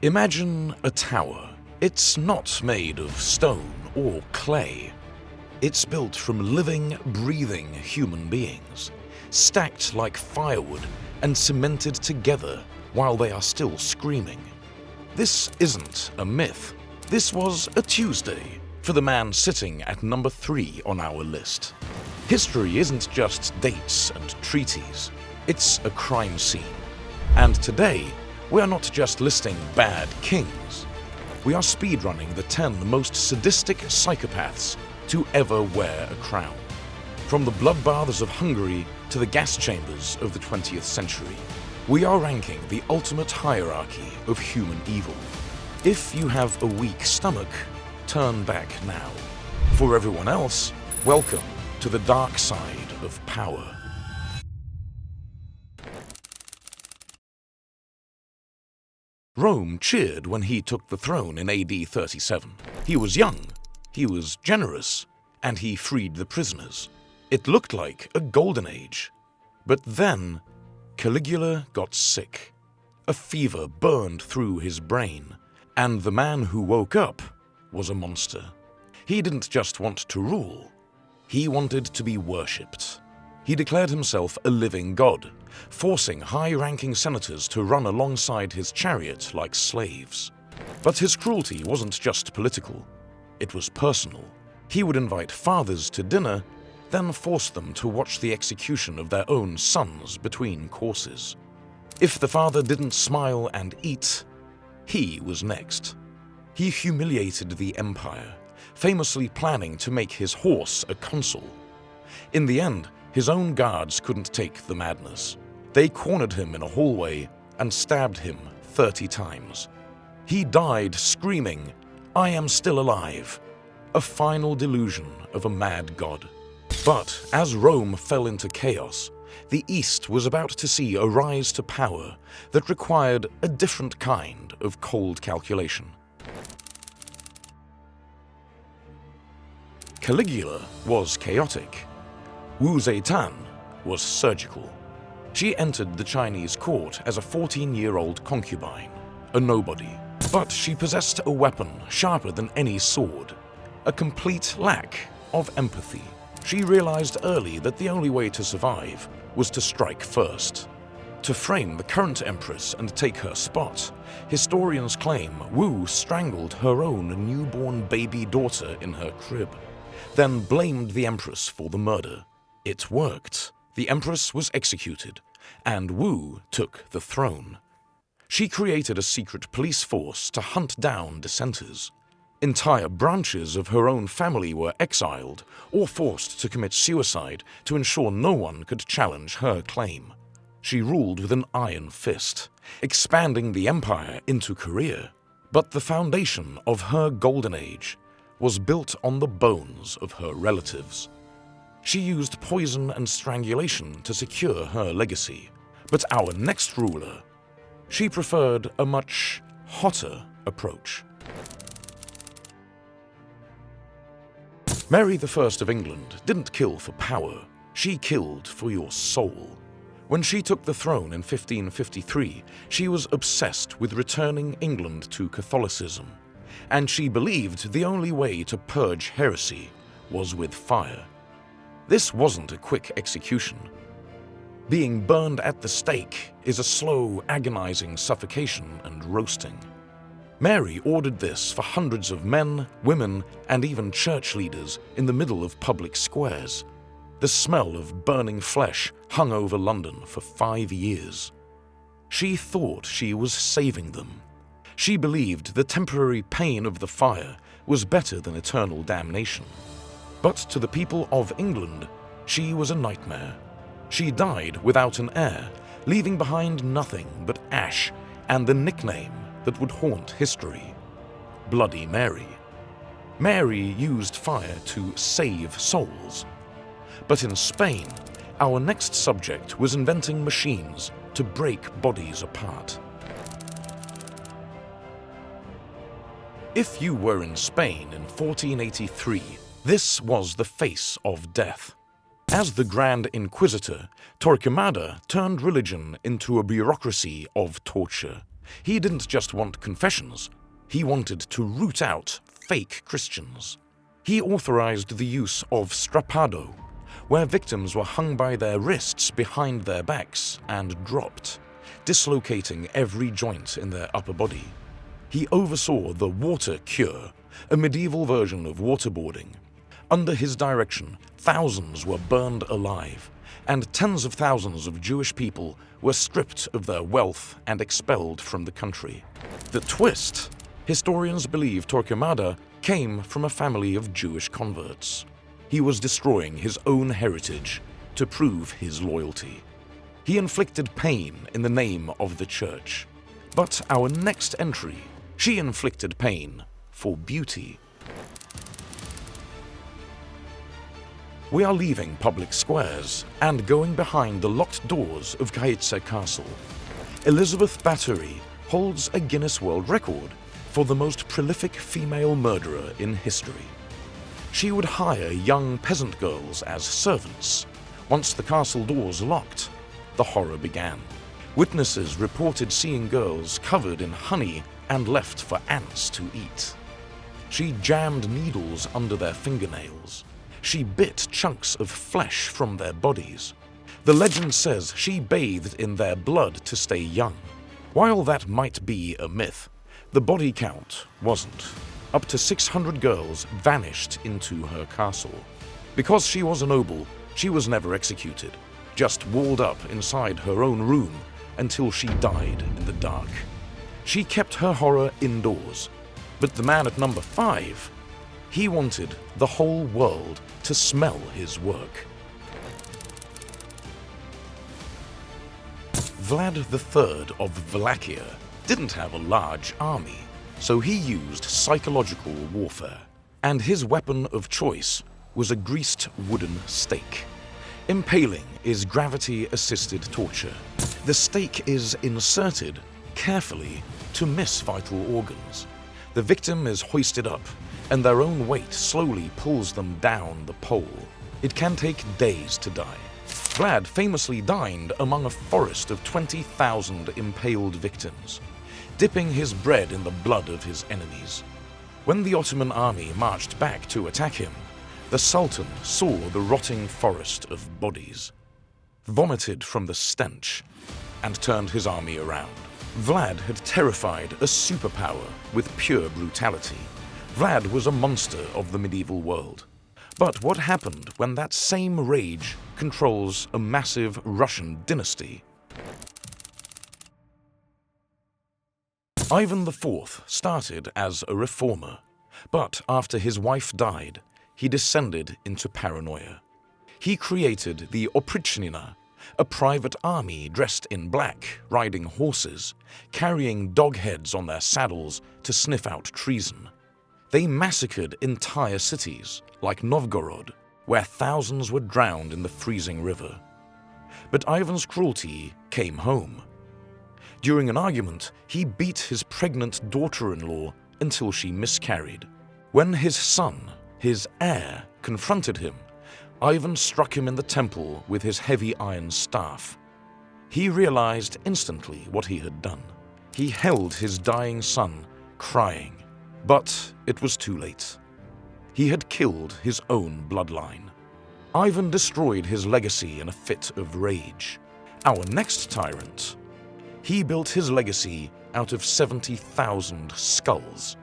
Imagine a tower. It's not made of stone or clay. It's built from living, breathing human beings, stacked like firewood and cemented together while they are still screaming. This isn't a myth. This was a Tuesday for the man sitting at number 3 on our list. History isn't just dates and treaties. It's a crime scene. And today, we are not just listing bad kings. We are speedrunning the 10 most sadistic psychopaths to ever wear a crown. From the bloodbaths of Hungary to the gas chambers of the 20th century, we are ranking the ultimate hierarchy of human evil. If you have a weak stomach, turn back now. For everyone else, welcome to the dark side of power. Rome cheered when he took the throne in AD 37. He was young, he was generous, and he freed the prisoners. It looked like a golden age. But then, Caligula got sick. A fever burned through his brain, and the man who woke up was a monster. He didn't just want to rule, he wanted to be worshipped. He declared himself a living god, forcing high-ranking senators to run alongside his chariot like slaves. But his cruelty wasn't just political, it was personal. He would invite fathers to dinner, then force them to watch the execution of their own sons between courses. If the father didn't smile and eat, he was next. He humiliated the empire, famously planning to make his horse a consul. In the end, his own guards couldn't take the madness. They cornered him in a hallway and stabbed him 30 times. He died screaming, "I am still alive," a final delusion of a mad god. But as Rome fell into chaos, the East was about to see a rise to power that required a different kind of cold calculation. Caligula was chaotic. Wu Zetian was surgical. She entered the Chinese court as a 14-year-old concubine, a nobody. But she possessed a weapon sharper than any sword, a complete lack of empathy. She realized early that the only way to survive was to strike first. To frame the current empress and take her spot, historians claim Wu strangled her own newborn baby daughter in her crib, then blamed the empress for the murder. It worked. The empress was executed, and Wu took the throne. She created a secret police force to hunt down dissenters. Entire branches of her own family were exiled or forced to commit suicide to ensure no one could challenge her claim. She ruled with an iron fist, expanding the empire into Korea. But the foundation of her golden age was built on the bones of her relatives. She used poison and strangulation to secure her legacy. But our next ruler, she preferred a much hotter approach. Mary I of England didn't kill for power, she killed for your soul. When she took the throne in 1553, she was obsessed with returning England to Catholicism, and she believed the only way to purge heresy was with fire. This wasn't a quick execution. Being burned at the stake is a slow, agonizing suffocation and roasting. Mary ordered this for hundreds of men, women, and even church leaders in the middle of public squares. The smell of burning flesh hung over London for 5 years. She thought she was saving them. She believed the temporary pain of the fire was better than eternal damnation. But to the people of England, she was a nightmare. She died without an heir, leaving behind nothing but ash and the nickname that would haunt history: Bloody Mary. Mary used fire to save souls. But in Spain, our next subject was inventing machines to break bodies apart. If you were in Spain in 1483, this was the face of death. As the Grand Inquisitor, Torquemada turned religion into a bureaucracy of torture. He didn't just want confessions, he wanted to root out fake Christians. He authorized the use of strappado, where victims were hung by their wrists behind their backs and dropped, dislocating every joint in their upper body. He oversaw the water cure, a medieval version of waterboarding. Under his direction, thousands were burned alive, and tens of thousands of Jewish people were stripped of their wealth and expelled from the country. The twist: historians believe Torquemada came from a family of Jewish converts. He was destroying his own heritage to prove his loyalty. He inflicted pain in the name of the church. But our next entry, she inflicted pain for beauty. We are leaving public squares and going behind the locked doors of Katowice Castle. Elizabeth Bathory holds a Guinness World Record for the most prolific female murderer in history. She would hire young peasant girls as servants. Once the castle doors locked, the horror began. Witnesses reported seeing girls covered in honey and left for ants to eat. She jammed needles under their fingernails. She bit chunks of flesh from their bodies. The legend says she bathed in their blood to stay young. While that might be a myth, the body count wasn't. Up to 600 girls vanished into her castle. Because she was a noble, she was never executed, just walled up inside her own room until she died in the dark. She kept her horror indoors. But the man at number 5, he wanted the whole world to smell his work. Vlad III of Wallachia didn't have a large army, so he used psychological warfare, and his weapon of choice was a greased wooden stake. Impaling is gravity-assisted torture. The stake is inserted carefully to miss vital organs. The victim is hoisted up, and their own weight slowly pulls them down the pole. It can take days to die. Vlad famously dined among a forest of 20,000 impaled victims, dipping his bread in the blood of his enemies. When the Ottoman army marched back to attack him, the Sultan saw the rotting forest of bodies, vomited from the stench, and turned his army around. Vlad had terrified a superpower with pure brutality. Vlad was a monster of the medieval world. But what happened when that same rage controls a massive Russian dynasty? Ivan IV started as a reformer, but after his wife died, he descended into paranoia. He created the Oprichnina, a private army dressed in black, riding horses, carrying dog heads on their saddles to sniff out treason. They massacred entire cities, like Novgorod, where thousands were drowned in the freezing river. But Ivan's cruelty came home. During an argument, he beat his pregnant daughter-in-law until she miscarried. When his son, his heir, confronted him, Ivan struck him in the temple with his heavy iron staff. He realized instantly what he had done. He held his dying son, crying, but it was too late. He had killed his own bloodline. Ivan destroyed his legacy in a fit of rage. Our next tyrant, he built his legacy out of 70,000 skulls.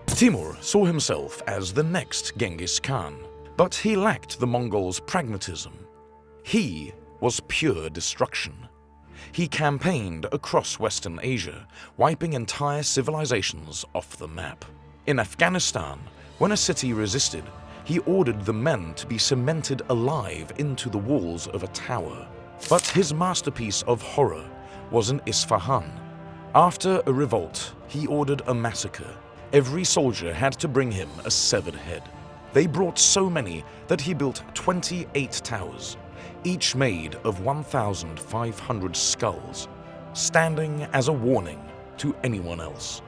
Timur saw himself as the next Genghis Khan, but he lacked the Mongols' pragmatism. He was pure destruction. He campaigned across Western Asia, wiping entire civilizations off the map. In Afghanistan, when a city resisted, he ordered the men to be cemented alive into the walls of a tower. But his masterpiece of horror was in Isfahan. After a revolt, he ordered a massacre. Every soldier had to bring him a severed head. They brought so many that he built 28 towers, each made of 1,500 skulls, standing as a warning to anyone else.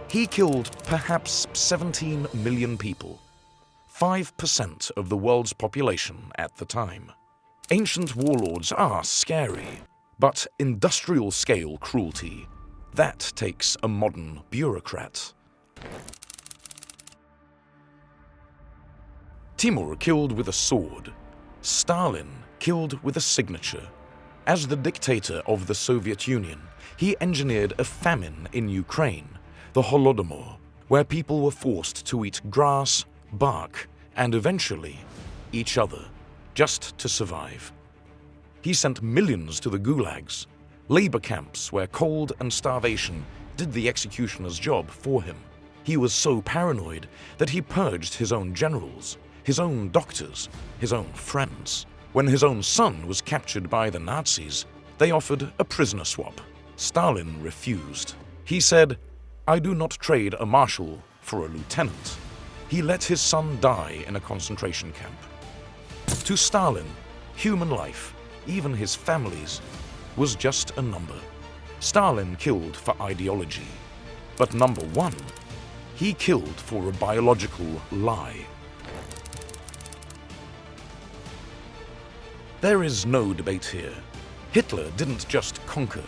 He killed perhaps 17 million people, 5% of the world's population at the time. Ancient warlords are scary, But industrial-scale cruelty, that takes a modern bureaucrat. Timur killed with a sword. Stalin killed with a signature. As the dictator of the Soviet Union, he engineered a famine in Ukraine, the Holodomor, where people were forced to eat grass, bark, and eventually each other, just to survive. He sent millions to the gulags, labor camps where cold and starvation did the executioner's job for him. He was so paranoid that he purged his own generals, his own doctors, his own friends. When his own son was captured by the Nazis, they offered a prisoner swap. Stalin refused. He said, "I do not trade a marshal for a lieutenant." He let his son die in a concentration camp. To Stalin, human life, even his family's, was just a number. Stalin killed for ideology. But number one, he killed for a biological lie. There is no debate here. Hitler didn't just conquer,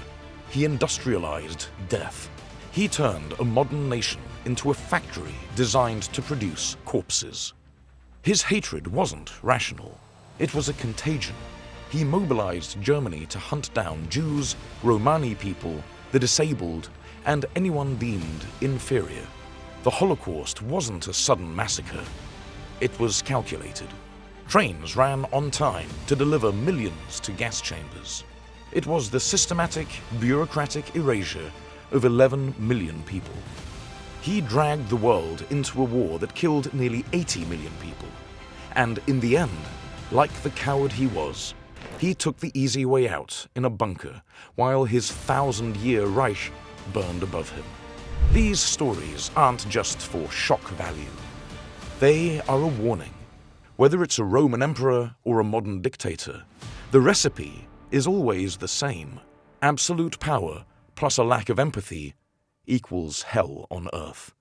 he industrialized death. He turned a modern nation into a factory designed to produce corpses. His hatred wasn't rational. It was a contagion. He mobilized Germany to hunt down Jews, Romani people, the disabled, and anyone deemed inferior. The Holocaust wasn't a sudden massacre. It was calculated. Trains ran on time to deliver millions to gas chambers. It was the systematic, bureaucratic erasure of 11 million people. He dragged the world into a war that killed nearly 80 million people. And in the end, like the coward he was, he took the easy way out in a bunker while his 1,000-year Reich burned above him. These stories aren't just for shock value. They are a warning. Whether it's a Roman emperor or a modern dictator, the recipe is always the same. Absolute power plus a lack of empathy equals hell on earth.